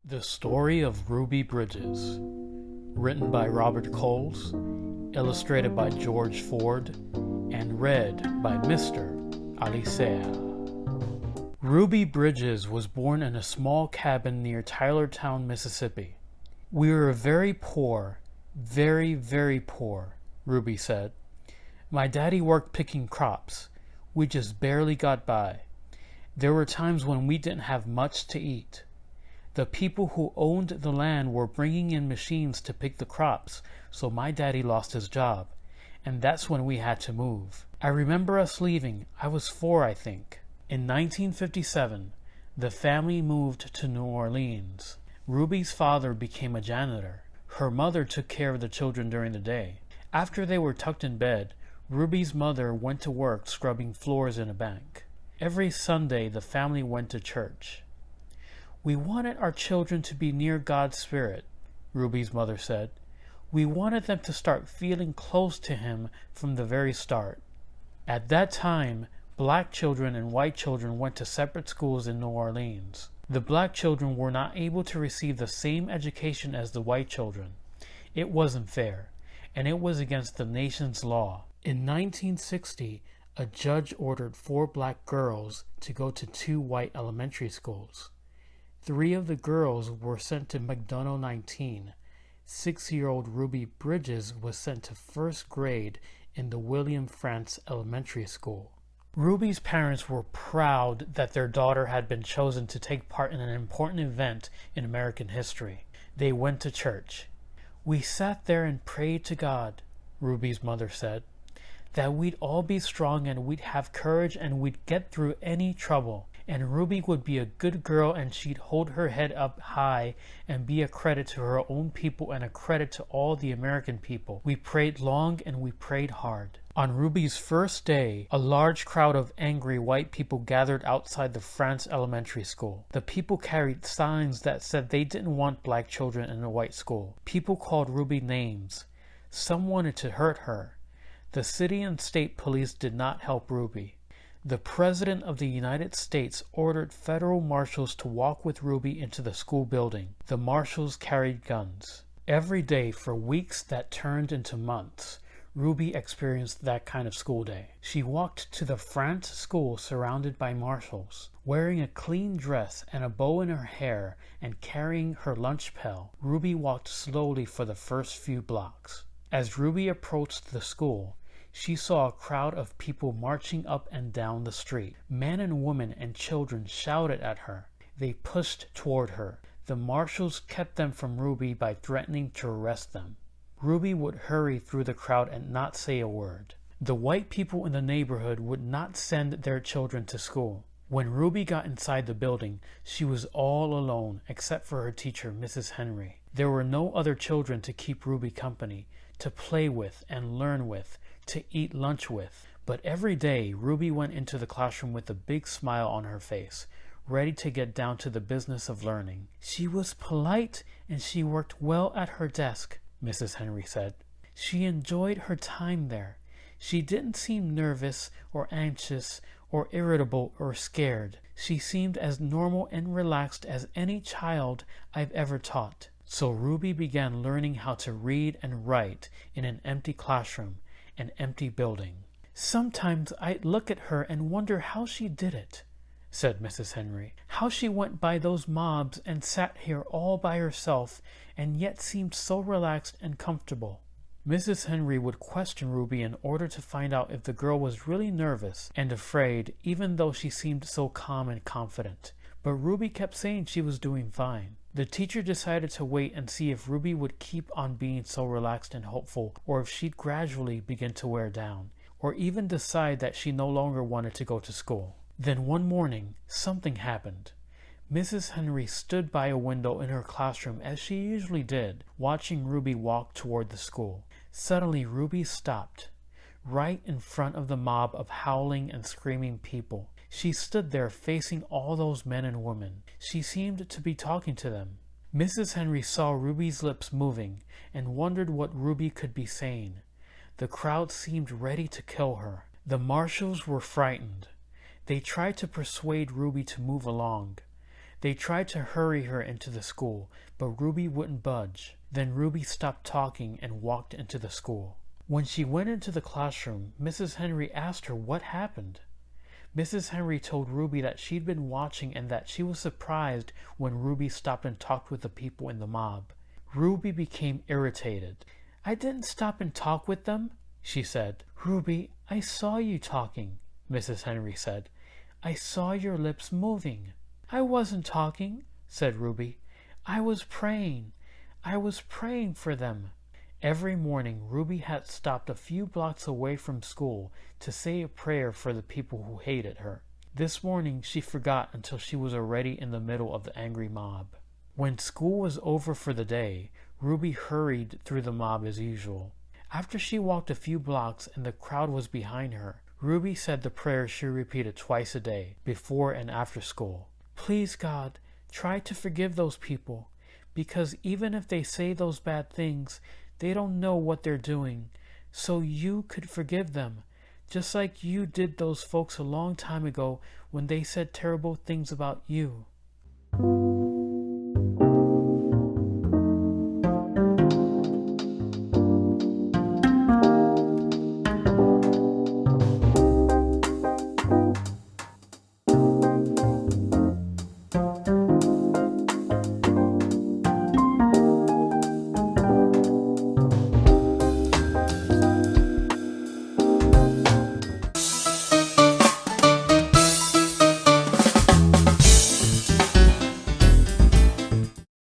The Story of Ruby Bridges, written by Robert Coles, illustrated by George Ford, and read by Mr. Alicea. Ruby Bridges was born in a small cabin near Tylertown, Mississippi. "We were very poor, very, very poor," Ruby said. "My daddy worked picking crops. We just barely got by. There were times when we didn't have much to eat. The people who owned the land were bringing in machines to pick the crops, so my daddy lost his job, and that's when we had to move. I remember us leaving. I was 4, I think. In 1957, the family moved to New Orleans. Ruby's father became a janitor. Her mother took care of the children during the day. After they were tucked in bed, Ruby's mother went to work scrubbing floors in a bank. Every Sunday, the family went to church. "We wanted our children to be near God's Spirit," Ruby's mother said. "We wanted them to start feeling close to Him from the very start." At that time, black children and white children went to separate schools in New Orleans. The black children were not able to receive the same education as the white children. It wasn't fair, and it was against the nation's law. In 1960, a judge ordered 4 black girls to go to 2 white elementary schools. 3 of the girls were sent to McDonough 19. 6-year-old Ruby Bridges was sent to 1st grade in the William Frantz Elementary School. Ruby's parents were proud that their daughter had been chosen to take part in an important event in American history. They went to church. "We sat there and prayed to God," Ruby's mother said, "that we'd all be strong and we'd have courage and we'd get through any trouble. And Ruby would be a good girl and she'd hold her head up high and be a credit to her own people and a credit to all the American people. We prayed long and we prayed hard." On Ruby's first day, a large crowd of angry white people gathered outside the Frantz Elementary School. The people carried signs that said they didn't want black children in a white school. People called Ruby names. Some wanted to hurt her. The city and state police did not help Ruby. The President of the United States ordered federal marshals to walk with Ruby into the school building. The marshals carried guns. Every day for weeks that turned into months, Ruby experienced that kind of school day. She walked to the Frantz school surrounded by marshals. Wearing a clean dress and a bow in her hair and carrying her lunch pail, Ruby walked slowly for the first few blocks. As Ruby approached the school, she saw a crowd of people marching up and down the street. Men and women and children shouted at her. They pushed toward her. The marshals kept them from Ruby by threatening to arrest them. Ruby would hurry through the crowd and not say a word. The white people in the neighborhood would not send their children to school. When Ruby got inside the building, she was all alone except for her teacher, Mrs. Henry. There were no other children to keep Ruby company, to play with and learn with, to eat lunch with. But every day, Ruby went into the classroom with a big smile on her face, ready to get down to the business of learning. "She was polite and she worked well at her desk," Mrs. Henry said. "She enjoyed her time there. She didn't seem nervous or anxious or irritable or scared. She seemed as normal and relaxed as any child I've ever taught." So Ruby began learning how to read and write in an empty classroom, an empty building. "Sometimes I'd look at her and wonder how she did it," said Mrs. Henry. "How she went by those mobs and sat here all by herself and yet seemed so relaxed and comfortable." Mrs. Henry would question Ruby in order to find out if the girl was really nervous and afraid, even though she seemed so calm and confident. But Ruby kept saying she was doing fine. The teacher decided to wait and see if Ruby would keep on being so relaxed and hopeful, or if she'd gradually begin to wear down, or even decide that she no longer wanted to go to school. Then one morning, something happened. Mrs. Henry stood by a window in her classroom as she usually did, watching Ruby walk toward the school. Suddenly, Ruby stopped, right in front of the mob of howling and screaming people. She stood there facing all those men and women. She seemed to be talking to them. Mrs. Henry saw Ruby's lips moving and wondered what Ruby could be saying. The crowd seemed ready to kill her. The marshals were frightened. They tried to persuade Ruby to move along. They tried to hurry her into the school, but Ruby wouldn't budge. Then Ruby stopped talking and walked into the school. When she went into the classroom, Mrs. Henry asked her what happened. Mrs. Henry told Ruby that she'd been watching and that she was surprised when Ruby stopped and talked with the people in the mob. Ruby became irritated. "I didn't stop and talk with them," she said. "Ruby, I saw you talking," Mrs. Henry said. "I saw your lips moving." "I wasn't talking," said Ruby. "I was praying. I was praying for them." Every morning, Ruby had stopped a few blocks away from school to say a prayer for the people who hated her. This morning, she forgot until she was already in the middle of the angry mob. When school was over for the day, Ruby hurried through the mob as usual. After she walked a few blocks and the crowd was behind her, Ruby said the prayer she repeated twice a day, before and after school. "Please, God, try to forgive those people, because even if they say those bad things, they don't know what they're doing, so you could forgive them, just like you did those folks a long time ago when they said terrible things about you."